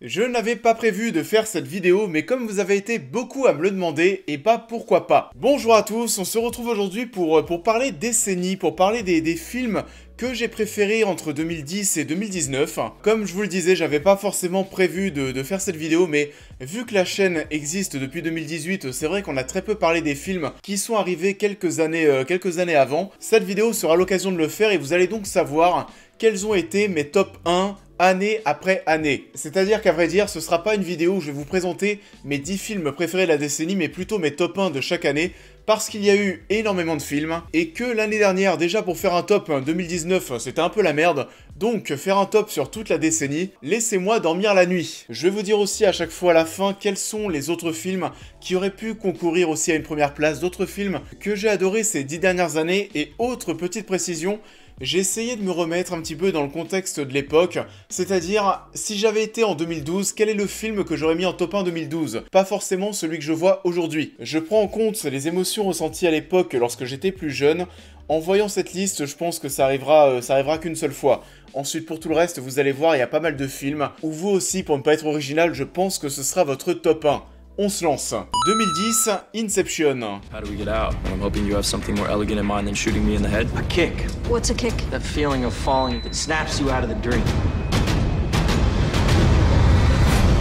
Je n'avais pas prévu de faire cette vidéo, mais comme vous avez été beaucoup à me le demander, et bah pourquoi pas. Bonjour à tous, on se retrouve aujourd'hui pour parler décennies, pour parler des films que j'ai préférés entre 2010 et 2019. Comme je vous le disais, j'avais pas forcément prévu de faire cette vidéo, mais vu que la chaîne existe depuis 2018, c'est vrai qu'on a très peu parlé des films qui sont arrivés quelques années avant. Cette vidéo sera l'occasion de le faire et vous allez donc savoir quels ont été mes top 1 année après année. C'est-à-dire qu'à vrai dire, ce sera pas une vidéo où je vais vous présenter mes 10 films préférés de la décennie, mais plutôt mes top 1 de chaque année, parce qu'il y a eu énormément de films, et que l'année dernière, déjà pour faire un top 2019, c'était un peu la merde, donc faire un top sur toute la décennie, laissez-moi dormir la nuit. Je vais vous dire aussi à chaque fois à la fin quels sont les autres films qui auraient pu concourir aussi à une première place, d'autres films que j'ai adorés ces 10 dernières années, et autre petite précision, j'ai essayé de me remettre un petit peu dans le contexte de l'époque, c'est-à-dire, si j'avais été en 2012, quel est le film que j'aurais mis en top 1 2012? Pas forcément celui que je vois aujourd'hui. Je prends en compte les émotions ressenties à l'époque lorsque j'étais plus jeune. En voyant cette liste, je pense que ça arrivera qu'une seule fois. Ensuite, pour tout le reste, vous allez voir, il y a pas mal de films, où vous aussi, pour ne pas être original, je pense que ce sera votre top 1. On se lance. 2010, Inception. How do we get out? I'm hoping you have something more elegant in mind than shooting me in the head. A kick. What's a kick? That feeling of falling that snaps you out of the dream.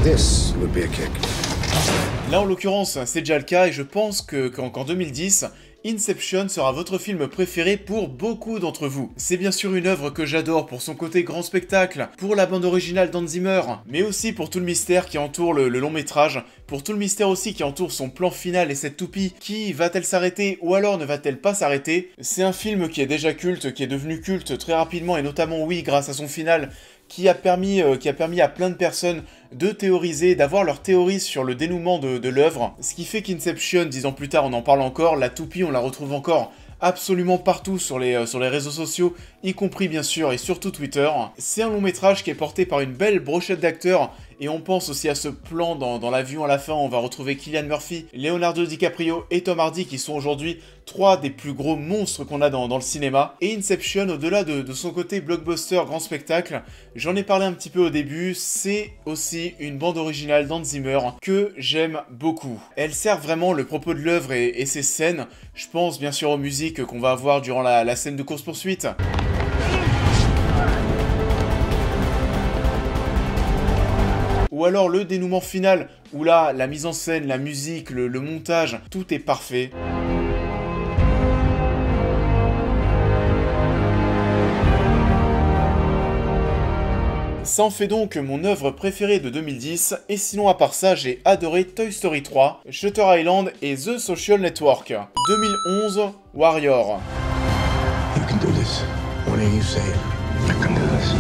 This would be a kick. Là, en l'occurrence, c'est déjà le cas et je pense qu'en 2010, Inception sera votre film préféré pour beaucoup d'entre vous. C'est bien sûr une œuvre que j'adore pour son côté grand spectacle, pour la bande originale d'Hans Zimmer, mais aussi pour tout le mystère qui entoure le long métrage, pour tout le mystère aussi qui entoure son plan final et cette toupie, qui va-t-elle s'arrêter ou alors ne va-t-elle pas s'arrêter? C'est un film qui est déjà culte, qui est devenu culte très rapidement et notamment oui grâce à son final, qui a permis à plein de personnes de théoriser, d'avoir leur théorie sur le dénouement de l'œuvre. Ce qui fait qu'Inception, 10 ans plus tard, on en parle encore, la toupie, on la retrouve encore absolument partout sur les réseaux sociaux, y compris bien sûr et surtout Twitter. C'est un long métrage qui est porté par une belle brochette d'acteurs, et on pense aussi à ce plan dans l'avion à la fin, on va retrouver Cillian Murphy, Leonardo DiCaprio et Tom Hardy qui sont aujourd'hui 3 des plus gros monstres qu'on a dans le cinéma. Et Inception, au-delà de son côté blockbuster, grand spectacle, j'en ai parlé un petit peu au début, c'est aussi une bande originale d'Hans Zimmer que j'aime beaucoup. Elle sert vraiment le propos de l'œuvre et ses scènes. Je pense bien sûr aux musiques qu'on va avoir durant la scène de course-poursuite. Ou alors le dénouement final, où là, la mise en scène, la musique, le montage, tout est parfait. Ça en fait donc mon œuvre préférée de 2010, et sinon à part ça, j'ai adoré Toy Story 3, Shutter Island et The Social Network. 2011, Warrior. You can do this. What do you say? I can do this.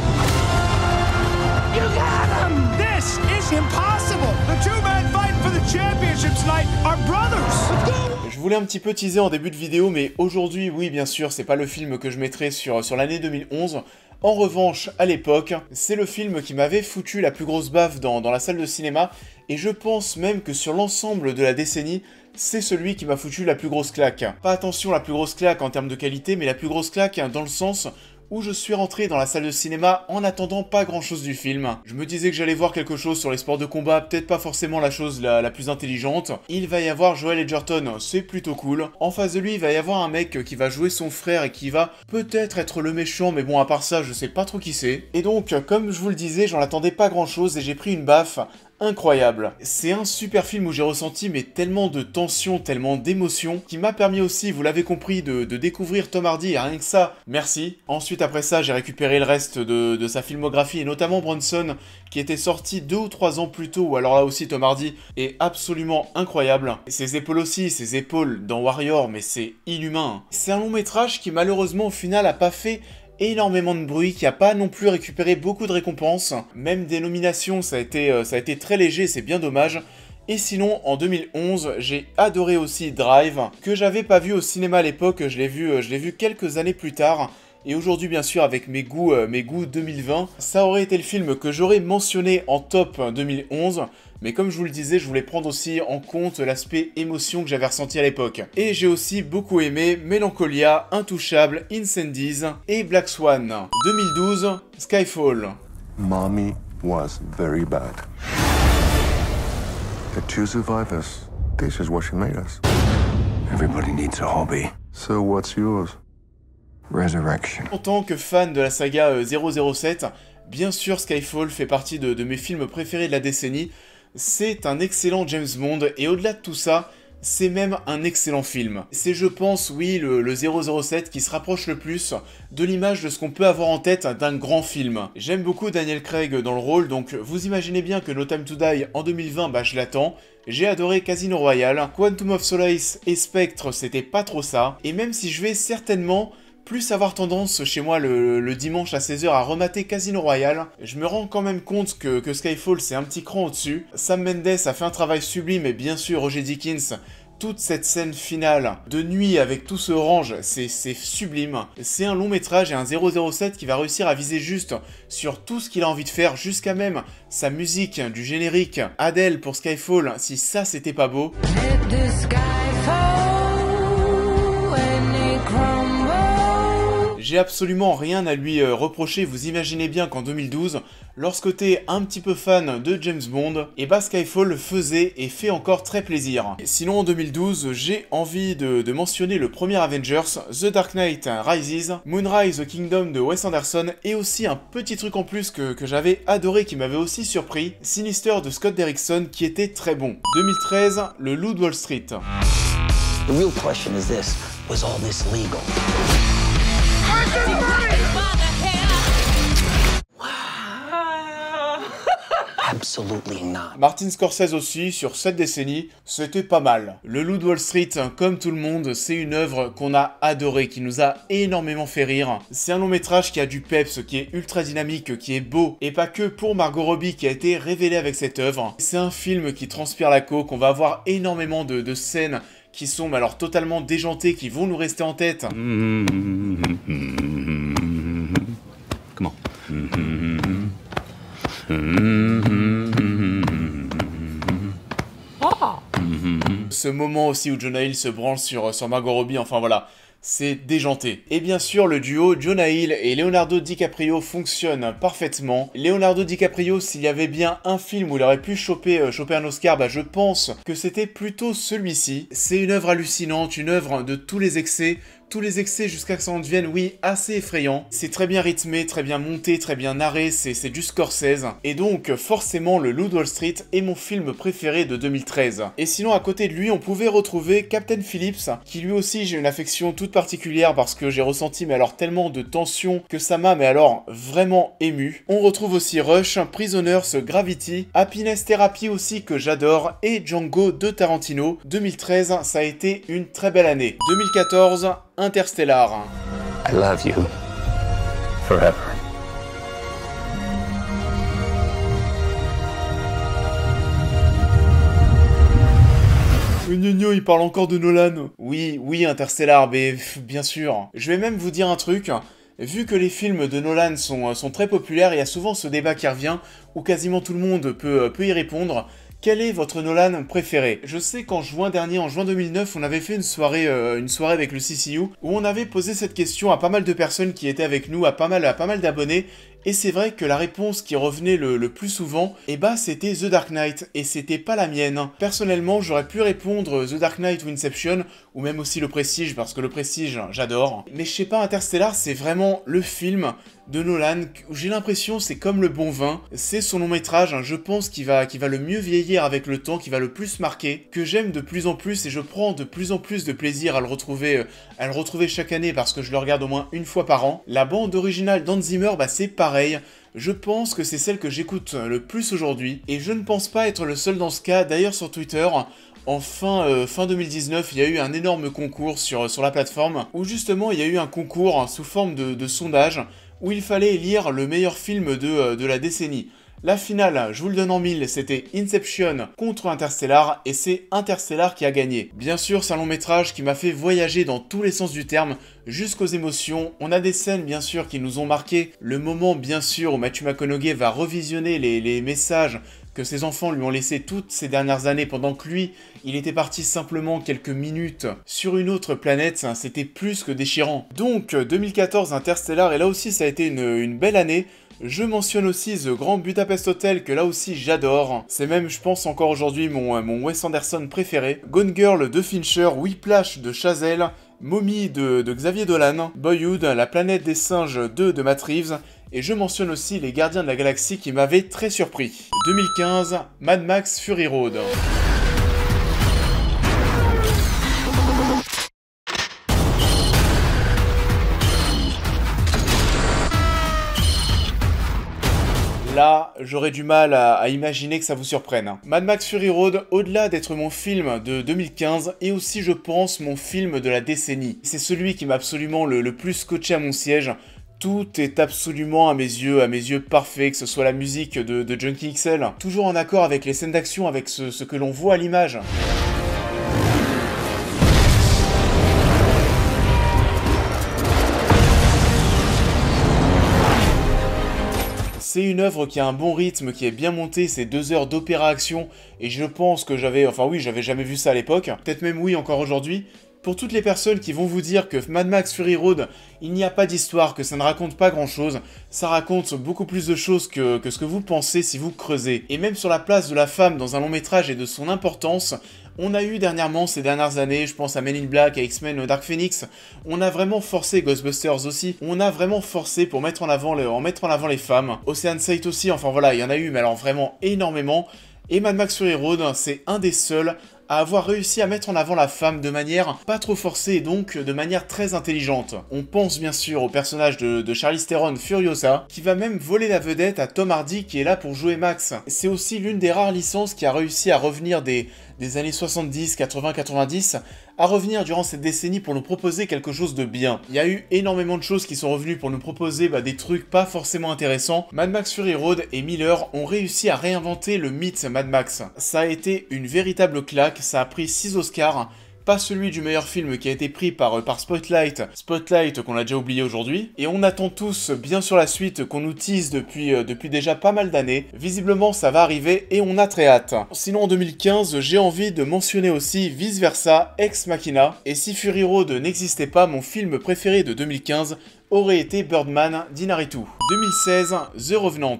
You got him! This is impossible! The two men fighting for the championship tonight are brothers! Let's go! Je voulais un petit peu teaser en début de vidéo, mais aujourd'hui, oui, bien sûr, c'est pas le film que je mettrai sur l'année 2011. En revanche, à l'époque, c'est le film qui m'avait foutu la plus grosse baffe dans la salle de cinéma, et je pense même que sur l'ensemble de la décennie, c'est celui qui m'a foutu la plus grosse claque. Pas attention, la plus grosse claque en termes de qualité, mais la plus grosse claque dans le sens où je suis rentré dans la salle de cinéma en attendant pas grand chose du film. Je me disais que j'allais voir quelque chose sur les sports de combat, peut-être pas forcément la chose la plus intelligente. Il va y avoir Joel Edgerton, c'est plutôt cool. En face de lui, il va y avoir un mec qui va jouer son frère et qui va peut-être être le méchant, mais bon, à part ça, je sais pas trop qui c'est. Et donc, comme je vous le disais, j'en attendais pas grand chose et j'ai pris une baffe incroyable. C'est un super film où j'ai ressenti mais tellement de tension, tellement d'émotion, qui m'a permis aussi, vous l'avez compris, de découvrir Tom Hardy, et rien que ça, merci. Ensuite, après ça, j'ai récupéré le reste de sa filmographie, et notamment Bronson, qui était sorti 2 ou 3 ans plus tôt, ou alors là aussi Tom Hardy est absolument incroyable. Et ses épaules aussi, ses épaules dans Warrior, mais c'est inhumain. C'est un long métrage qui malheureusement au final a pas fait énormément de bruit, qui a pas non plus récupéré beaucoup de récompenses. Même des nominations, ça a été très léger, c'est bien dommage. Et sinon, en 2011, j'ai adoré aussi Drive, que j'avais pas vu au cinéma à l'époque, je l'ai vu quelques années plus tard. Et aujourd'hui, bien sûr, avec mes goûts 2020, ça aurait été le film que j'aurais mentionné en top 2011. Mais comme je vous le disais, je voulais prendre aussi en compte l'aspect émotion que j'avais ressenti à l'époque. Et j'ai aussi beaucoup aimé Melancholia, Intouchable, Incendies et Black Swan. 2012, Skyfall. Mommy was very bad. The two survivors. This is what she made us. Everybody needs a hobby. So what's yours? Resurrection. En tant que fan de la saga 007, bien sûr Skyfall fait partie de mes films préférés de la décennie. C'est un excellent James Bond et au-delà de tout ça, c'est même un excellent film. C'est, je pense, oui, le 007 qui se rapproche le plus de l'image de ce qu'on peut avoir en tête d'un grand film. J'aime beaucoup Daniel Craig dans le rôle, donc vous imaginez bien que No Time to Die en 2020, bah je l'attends. J'ai adoré Casino Royale, Quantum of Solace et Spectre, c'était pas trop ça. Et même si je vais certainement plus avoir tendance chez moi le dimanche à 16h à remater Casino Royale, je me rends quand même compte que Skyfall c'est un petit cran au-dessus. Sam Mendes a fait un travail sublime et bien sûr Roger Deakins, toute cette scène finale de nuit avec tout ce orange, c'est sublime. C'est un long métrage et un 007 qui va réussir à viser juste sur tout ce qu'il a envie de faire, jusqu'à même sa musique du générique Adele pour Skyfall, si ça c'était pas beau. J'ai absolument rien à lui reprocher, vous imaginez bien qu'en 2012, lorsque t'es un petit peu fan de James Bond, et bah Skyfall faisait et fait encore très plaisir. Sinon en 2012, j'ai envie de mentionner le premier Avengers, The Dark Knight Rises, Moonrise The Kingdom de Wes Anderson, et aussi un petit truc en plus que j'avais adoré, qui m'avait aussi surpris, Sinister de Scott Derrickson, qui était très bon. 2013, Le Loup de Wall Street. The real question is this: was all this legal? Absolutely not. Martin Scorsese aussi, sur cette décennie, c'était pas mal. Le Loup de Wall Street, comme tout le monde, c'est une œuvre qu'on a adorée, qui nous a énormément fait rire. C'est un long métrage qui a du peps, qui est ultra dynamique, qui est beau, et pas que pour Margot Robbie qui a été révélée avec cette œuvre. C'est un film qui transpire la coke, on va avoir énormément de scènes qui sont alors totalement déjantées, qui vont nous rester en tête. Comment? Ce moment aussi où Jonah Hill se branche sur Margot Robbie, enfin voilà, c'est déjanté. Et bien sûr, le duo Jonah Hill et Leonardo DiCaprio fonctionne parfaitement. Leonardo DiCaprio, s'il y avait bien un film où il aurait pu choper un Oscar, bah je pense que c'était plutôt celui-ci. C'est une œuvre hallucinante, une œuvre de tous les excès jusqu'à que ça en devienne, oui, assez effrayant. C'est très bien rythmé, très bien monté, très bien narré, c'est du Scorsese. Et donc, forcément, Le Loup de Wall Street est mon film préféré de 2013. Et sinon, à côté de lui, on pouvait retrouver Captain Phillips, qui lui aussi, j'ai une affection toute particulière parce que j'ai ressenti, mais alors, tellement de tension que ça m'a, mais alors, vraiment ému. On retrouve aussi Rush, Prisoners, Gravity, Happiness Therapy aussi, que j'adore, et Django de Tarantino. 2013, ça a été une très belle année. 2014, Interstellar. I love you. Forever. Gnogno, il parle encore de Nolan. Oui, Interstellar, mais bien sûr. Je vais même vous dire un truc. Vu que les films de Nolan sont très populaires, il y a souvent ce débat qui revient, où quasiment tout le monde peut y répondre. Quel est votre Nolan préféré? Je sais qu'en juin dernier, en juin 2009, on avait fait une soirée avec le CCU, où on avait posé cette question à pas mal de personnes qui étaient avec nous, à pas mal d'abonnés, et c'est vrai que la réponse qui revenait le plus souvent, eh bah c'était The Dark Knight, et c'était pas la mienne. Personnellement, j'aurais pu répondre The Dark Knight ou Inception, ou même aussi Le Prestige, parce que Le Prestige, j'adore. Mais je sais pas, Interstellar, c'est vraiment le film de Nolan, où j'ai l'impression c'est comme le bon vin, c'est son long métrage, je pense qu'il va le mieux vieillir avec le temps, qui va le plus marquer, que j'aime de plus en plus, et je prends de plus en plus de plaisir à le retrouver chaque année, parce que je le regarde au moins une fois par an. La bande originale d'Hans Zimmer, bah c'est pareil. Je pense que c'est celle que j'écoute le plus aujourd'hui, et je ne pense pas être le seul dans ce cas. D'ailleurs sur Twitter, en fin 2019, il y a eu un énorme concours sur la plateforme, où justement il y a eu un concours sous forme de sondage, où il fallait élire le meilleur film de la décennie. La finale, je vous le donne en mille, c'était Inception contre Interstellar, et c'est Interstellar qui a gagné. Bien sûr, c'est un long métrage qui m'a fait voyager dans tous les sens du terme, jusqu'aux émotions. On a des scènes, bien sûr, qui nous ont marqué. Le moment, bien sûr, où Matthew McConaughey va revisionner les messages que ses enfants lui ont laissés toutes ces dernières années, pendant que lui, il était parti simplement quelques minutes sur une autre planète. C'était plus que déchirant. Donc, 2014, Interstellar, et là aussi, ça a été une belle année. Je mentionne aussi The Grand Budapest Hotel, que là aussi j'adore. C'est même, je pense, encore aujourd'hui mon Wes Anderson préféré. Gone Girl de Fincher, Whiplash de Chazelle, Mommy de Xavier Dolan, Boyhood, La planète des singes 2 de Matt Reeves, et je mentionne aussi Les Gardiens de la Galaxie qui m'avaient très surpris. 2015, Mad Max Fury Road. Là, j'aurais du mal à imaginer que ça vous surprenne. Mad Max Fury Road, au-delà d'être mon film de 2015, est aussi, je pense, mon film de la décennie. C'est celui qui m'a absolument le plus scotché à mon siège. Tout est absolument à mes yeux parfait, que ce soit la musique de Junkie XL, toujours en accord avec les scènes d'action, avec ce que l'on voit à l'image. C'est une œuvre qui a un bon rythme, qui est bien montée, c'est 2 heures d'opéra-action, et je pense que j'avais jamais vu ça à l'époque, peut-être même oui encore aujourd'hui. Pour toutes les personnes qui vont vous dire que Mad Max Fury Road, il n'y a pas d'histoire, que ça ne raconte pas grand chose, ça raconte beaucoup plus de choses que ce que vous pensez si vous creusez. Et même sur la place de la femme dans un long métrage et de son importance, on a eu dernièrement, ces dernières années, je pense à Men in Black, à X-Men Dark Phoenix, on a vraiment forcé, Ghostbusters aussi, on a vraiment forcé pour mettre en avant les femmes. Ocean's 8 aussi, enfin voilà, il y en a eu, mais alors vraiment énormément. Et Mad Max Fury Road, c'est un des seuls à avoir réussi à mettre en avant la femme de manière pas trop forcée et donc de manière très intelligente. On pense bien sûr au personnage de Charlize Theron, Furiosa, qui va même voler la vedette à Tom Hardy qui est là pour jouer Max. C'est aussi l'une des rares licences qui a réussi à revenir des années 70, 80, 90, à revenir durant cette décennie pour nous proposer quelque chose de bien. Il y a eu énormément de choses qui sont revenues pour nous proposer des trucs pas forcément intéressants. Mad Max Fury Road et Miller ont réussi à réinventer le mythe Mad Max. Ça a été une véritable claque, ça a pris 6 Oscars, pas celui du meilleur film qui a été pris par Spotlight qu'on a déjà oublié aujourd'hui, et on attend tous bien sûr la suite qu'on nous tease depuis déjà pas mal d'années. Visiblement ça va arriver et on a très hâte. Sinon en 2015, j'ai envie de mentionner aussi Vice Versa, Ex Machina, et si Fury Road n'existait pas, mon film préféré de 2015 aurait été Birdman d'Inarritu. 2016, The Revenant.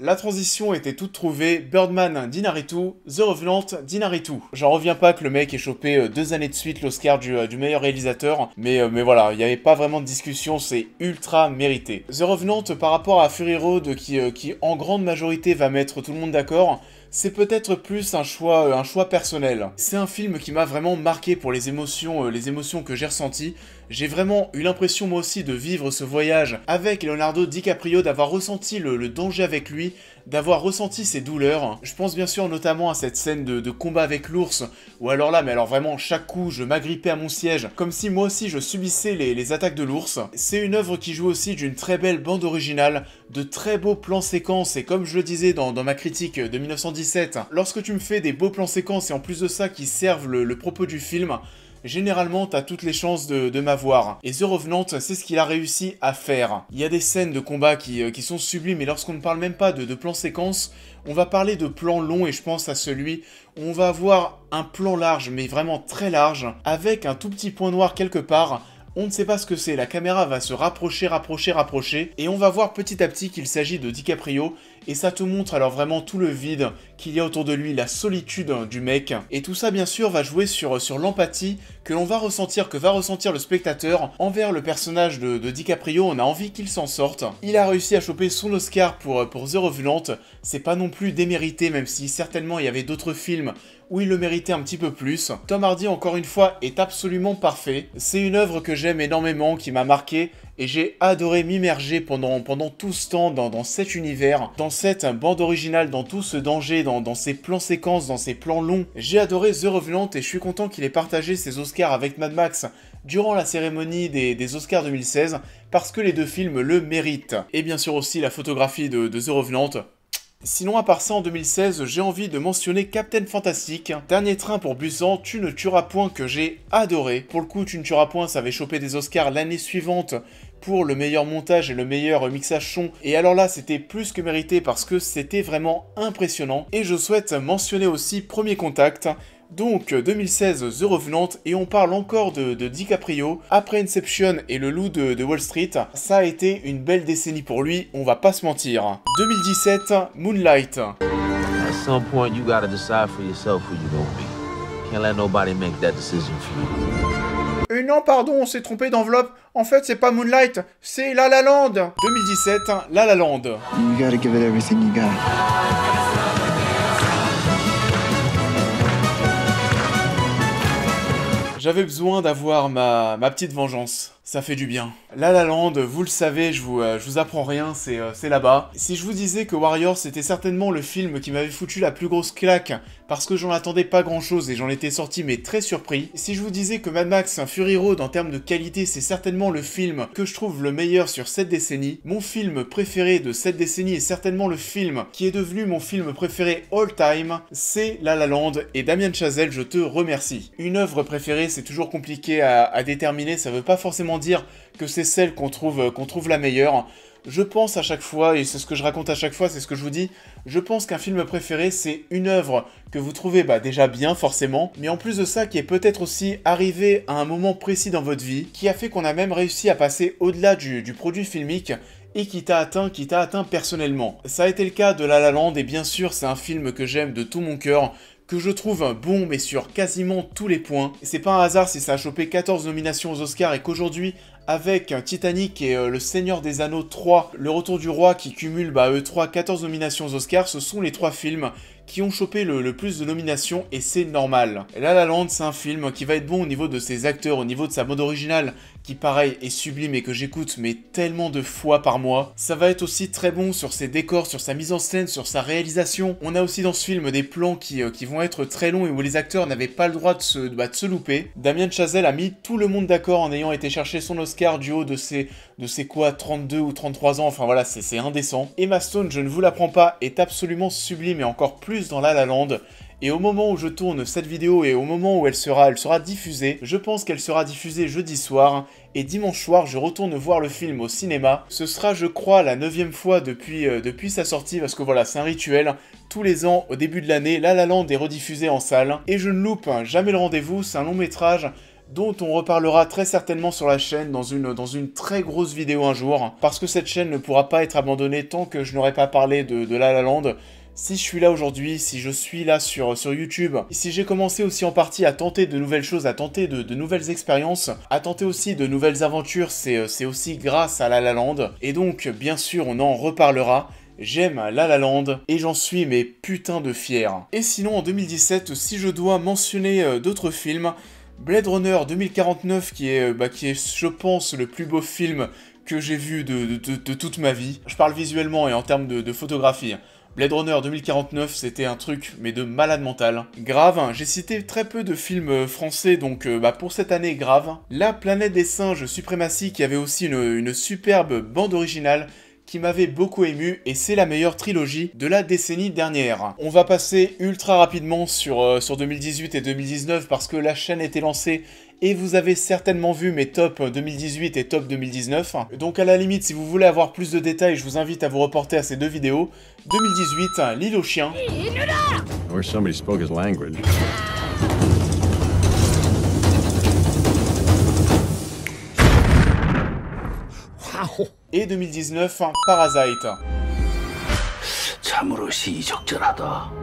La transition était toute trouvée, Birdman d'Inarritu, The Revenant d'Inarritu. J'en reviens pas que le mec ait chopé 2 années de suite l'Oscar du meilleur réalisateur, mais voilà, il n'y avait pas vraiment de discussion, c'est ultra mérité. The Revenant par rapport à Fury Road qui en grande majorité va mettre tout le monde d'accord, c'est peut-être plus un choix personnel. C'est un film qui m'a vraiment marqué pour les émotions que j'ai ressenties. J'ai vraiment eu l'impression moi aussi de vivre ce voyage avec Leonardo DiCaprio, d'avoir ressenti le danger avec lui, d'avoir ressenti ses douleurs. Je pense bien sûr notamment à cette scène de combat avec l'ours, où alors là, mais alors vraiment chaque coup je m'agrippais à mon siège, comme si moi aussi je subissais les attaques de l'ours. C'est une œuvre qui joue aussi d'une très belle bande originale, de très beaux plans séquences, et comme je le disais dans ma critique de 1917, lorsque tu me fais des beaux plans séquences et en plus de ça qui servent le propos du film, généralement t'as toutes les chances de m'avoir. Et The Revenant, c'est ce qu'il a réussi à faire. Il y a des scènes de combat qui sont sublimes, et lorsqu'on ne parle même pas de plans séquences, on va parler de plans longs, et je pense à celui où on va avoir un plan large, mais vraiment très large, avec un tout petit point noir quelque part. On ne sait pas ce que c'est, la caméra va se rapprocher, et on va voir petit à petit qu'il s'agit de DiCaprio, et ça te montre alors vraiment tout le vide qu'il y a autour de lui, la solitude du mec, et tout ça bien sûr va jouer sur l'empathie que va ressentir le spectateur envers le personnage de DiCaprio. On a envie qu'il s'en sorte. Il a réussi à choper son Oscar pour The Revenant, c'est pas non plus démérité, même si certainement il y avait d'autres films où il le méritait un petit peu plus. Tom Hardy, encore une fois, est absolument parfait. C'est une œuvre que j'aime énormément, qui m'a marqué, et j'ai adoré m'immerger pendant tout ce temps dans cet univers, dans cette bande originale, dans tout ce danger, dans ces plans séquences, dans ces plans longs. J'ai adoré The Revenant, et je suis content qu'il ait partagé ses Oscars avec Mad Max durant la cérémonie des Oscars 2016, parce que les deux films le méritent. Et bien sûr aussi la photographie de The Revenant. Sinon, à part ça, en 2016, j'ai envie de mentionner Captain Fantastic, Dernier train pour Busan, Tu ne tueras point, que j'ai adoré. Pour le coup, Tu ne tueras point, ça avait chopé des Oscars l'année suivante pour le meilleur montage et le meilleur mixage son. Et alors là, c'était plus que mérité parce que c'était vraiment impressionnant. Et je souhaite mentionner aussi Premier Contact. Donc 2016, The Revenant, et on parle encore de DiCaprio. Après Inception et Le Loup de Wall Street, ça a été une belle décennie pour lui, on va pas se mentir. 2017, Moonlight. At some point, you gotta decide for yourself who you gonna be. Can't let nobody make that decision for you. Non, pardon, on s'est trompé d'enveloppe. En fait, c'est pas Moonlight, c'est La La Land. 2017, La La Land. You gotta give it everything you got. J'avais besoin d'avoir ma petite vengeance. Ça fait du bien. La La Land, vous le savez, je vous apprends rien, c'est là-bas. Si je vous disais que Warrior, c'était certainement le film qui m'avait foutu la plus grosse claque, parce que j'en attendais pas grand-chose et j'en étais sorti mais très surpris. Si je vous disais que Mad Max Fury Road, en termes de qualité, c'est certainement le film que je trouve le meilleur sur cette décennie, mon film préféré de cette décennie est certainement le film qui est devenu mon film préféré all time, c'est La La Land, et Damien Chazelle, je te remercie. Une œuvre préférée, c'est toujours compliqué à déterminer, ça veut pas forcément dire que c'est celle qu'on trouve la meilleure. Je pense à chaque fois, et c'est ce que je raconte à chaque fois, c'est ce que je vous dis, je pense qu'un film préféré, c'est une œuvre que vous trouvez déjà bien forcément, mais en plus de ça, qui est peut-être aussi arrivé à un moment précis dans votre vie, qui a fait qu'on a même réussi à passer au-delà du produit filmique, et qui t'a atteint personnellement. Ça a été le cas de La La Land, et bien sûr, c'est un film que j'aime de tout mon cœur, que je trouve bon, mais sur quasiment tous les points. Et c'est pas un hasard si ça a chopé 14 nominations aux Oscars et qu'aujourd'hui, avec Titanic et Le Seigneur des Anneaux 3, Le Retour du Roi qui cumulent eux 14 nominations aux Oscars, ce sont les 3 films qui ont chopé le plus de nominations, et c'est normal. La La Land, c'est un film qui va être bon au niveau de ses acteurs, au niveau de sa bande originale, qui pareil est sublime et que j'écoute mais tellement de fois par mois. Ça va être aussi très bon sur ses décors, sur sa mise en scène, sur sa réalisation. On a aussi dans ce film des plans qui vont être très longs et où les acteurs n'avaient pas le droit de se louper. Damien Chazelle a mis tout le monde d'accord en ayant été chercher son Oscar du haut de ses 32 ou 33 ans, enfin voilà, c'est indécent. Emma Stone, je ne vous l'apprends pas, est absolument sublime et encore plus dans La La Land. Et au moment où je tourne cette vidéo et au moment où elle sera diffusée, je pense qu'elle sera diffusée jeudi soir, et dimanche soir je retourne voir le film au cinéma. Ce sera, je crois, la 9e fois depuis sa sortie, parce que voilà, c'est un rituel. Tous les ans, au début de l'année, La La Land est rediffusée en salle, et je ne loupe jamais le rendez-vous. C'est un long métrage dont on reparlera très certainement sur la chaîne dans une très grosse vidéo un jour, parce que cette chaîne ne pourra pas être abandonnée tant que je n'aurai pas parlé de La La Land. Si je suis là aujourd'hui, si je suis là sur YouTube, si j'ai commencé aussi en partie à tenter de nouvelles choses, à tenter de nouvelles expériences, à tenter aussi de nouvelles aventures, c'est aussi grâce à La La Land. Et donc, bien sûr, on en reparlera. J'aime La La Land et j'en suis mais putain de fier. Et sinon, en 2017, si je dois mentionner d'autres films, Blade Runner 2049 qui est, je pense, le plus beau film que j'ai vu de toute ma vie. Je parle visuellement et en termes de photographie. Blade Runner 2049, c'était un truc, mais de malade mental. Grave, j'ai cité très peu de films français, donc pour cette année, grave. La Planète des Singes Suprématie, qui avait aussi une superbe bande originale, qui m'avait beaucoup ému, et c'est la meilleure trilogie de la décennie dernière. On va passer ultra rapidement sur 2018 et 2019, parce que la chaîne était lancée, et vous avez certainement vu mes top 2018 et top 2019. Donc à la limite, si vous voulez avoir plus de détails, je vous invite à vous reporter à ces deux vidéos. 2018, L'île aux chiens. Or somebody spoke his language. Wow. Et 2019, Parasite. 참으로 시의적절하다.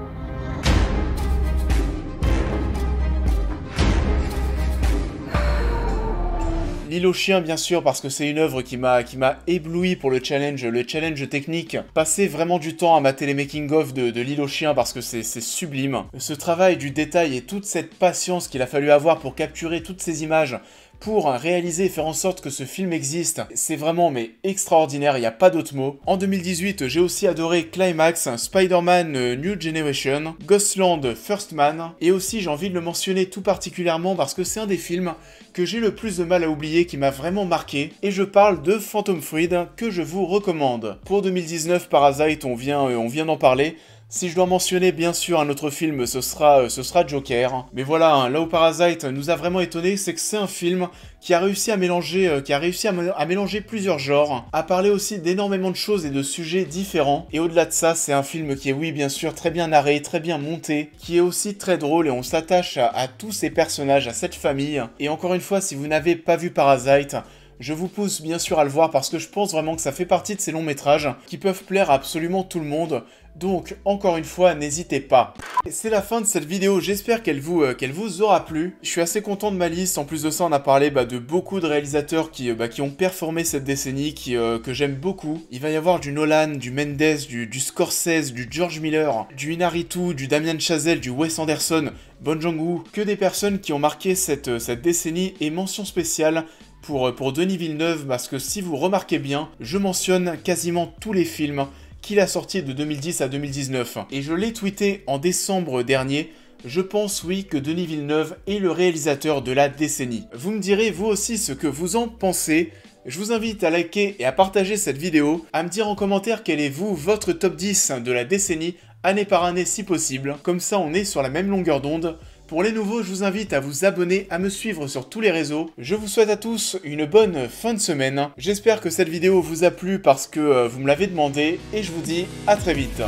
L'île aux chiens, bien sûr, parce que c'est une œuvre qui m'a ébloui pour le challenge technique. Passer vraiment du temps à mater les making-of de L'île aux chiens parce que c'est sublime. Ce travail du détail et toute cette patience qu'il a fallu avoir pour capturer toutes ces images, pour réaliser et faire en sorte que ce film existe. C'est vraiment mais extraordinaire, il n'y a pas d'autre mot. En 2018, j'ai aussi adoré Climax, Spider-Man New Generation, Ghostland First Man, et aussi j'ai envie de le mentionner tout particulièrement parce que c'est un des films que j'ai le plus de mal à oublier, qui m'a vraiment marqué, et je parle de Phantom Thread, que je vous recommande. Pour 2019, Parasite, on vient d'en parler. Si je dois mentionner bien sûr un autre film, ce sera Joker. Mais voilà, hein, là où Parasite nous a vraiment étonné, c'est que c'est un film qui a réussi à mélanger, à mélanger plusieurs genres, à parler aussi d'énormément de choses et de sujets différents. Et au-delà de ça, c'est un film qui est, oui, bien sûr, très bien narré, très bien monté, qui est aussi très drôle et on s'attache à tous ces personnages, à cette famille. Et encore une fois, si vous n'avez pas vu Parasite, je vous pousse bien sûr à le voir parce que je pense vraiment que ça fait partie de ces longs métrages qui peuvent plaire à absolument tout le monde. Donc, encore une fois, n'hésitez pas. C'est la fin de cette vidéo, j'espère qu'elle vous aura plu. Je suis assez content de ma liste, en plus de ça on a parlé de beaucoup de réalisateurs qui ont performé cette décennie, que j'aime beaucoup. Il va y avoir du Nolan, du Mendes, du Scorsese, du George Miller, du Inarritu, du Damien Chazelle, du Wes Anderson, Bong Joon-ho, que des personnes qui ont marqué cette décennie, et mention spéciale pour Denis Villeneuve, parce que si vous remarquez bien, je mentionne quasiment tous les films qu'il a sortis de 2010 à 2019. Et je l'ai tweeté en décembre dernier, je pense oui que Denis Villeneuve est le réalisateur de la décennie. Vous me direz vous aussi ce que vous en pensez. Je vous invite à liker et à partager cette vidéo, à me dire en commentaire quel est votre top 10 de la décennie, année par année si possible. Comme ça on est sur la même longueur d'onde. Pour les nouveaux, je vous invite à vous abonner, à me suivre sur tous les réseaux. Je vous souhaite à tous une bonne fin de semaine. J'espère que cette vidéo vous a plu parce que vous me l'avez demandé et je vous dis à très vite.